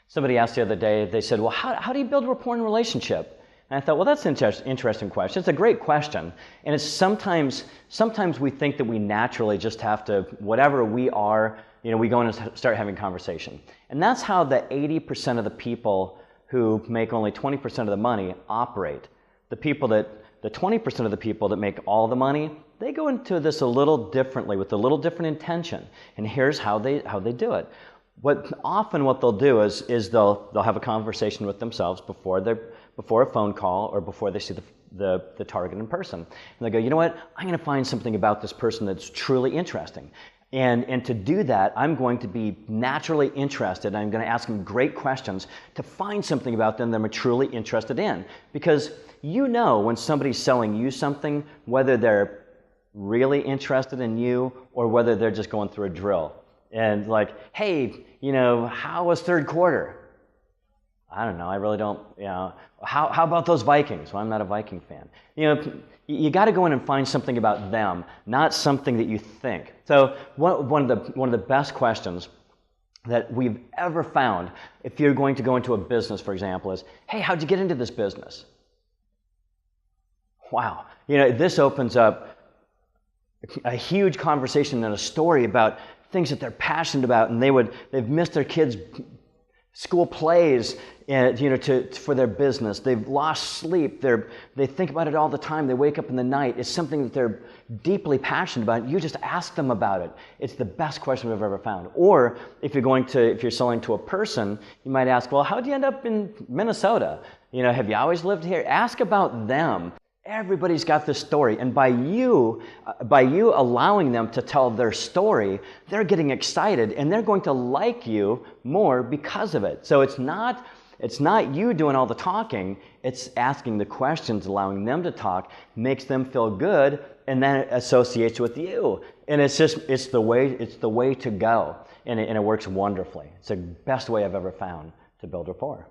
Somebody asked the other day, they said, well, how do you build rapport in a relationship? And I thought, well, that's an interesting question. It's a great question. And it's sometimes we think that we naturally just have to, whatever we are, we go in and start having conversation. And that's how the 80% of the people who make only 20% of the money operate. The 20% of the people that make all the money, they go into this a little differently, with a little different intention. And here's how they do it. Often what they'll do is they'll have a conversation with themselves before a phone call or before they see the target in person. And they go, you know what, I'm going to find something about this person that's truly interesting. And to do that, I'm going to be naturally interested. I'm going to ask them great questions to find something about them that I'm truly interested in. Because you know when somebody's selling you something, whether they're really interested in you or whether they're just going through a drill. And like, hey, how was third quarter? I don't know, I really don't, how about those Vikings? Well, I'm not a Viking fan. You got to go in and find something about them, not something that you think. So one of the best questions that we've ever found, if you're going to go into a business, for example, is, hey, how'd you get into this business? Wow, this opens up a huge conversation and a story about things that they're passionate about, and they've missed their kids' school plays, for their business. They've lost sleep. They think about it all the time. They wake up in the night. It's something that they're deeply passionate about. You just ask them about it. It's the best question we've ever found. Or if you're selling to a person, you might ask, well, how'd you end up in Minnesota? Have you always lived here? Ask about them. Everybody's got this story, and by you allowing them to tell their story, they're getting excited, and they're going to like you more because of it. So it's not you doing all the talking, it's asking the questions, allowing them to talk, makes them feel good, and then it associates with you. And it's the way to go, and it works wonderfully. It's the best way I've ever found to build rapport.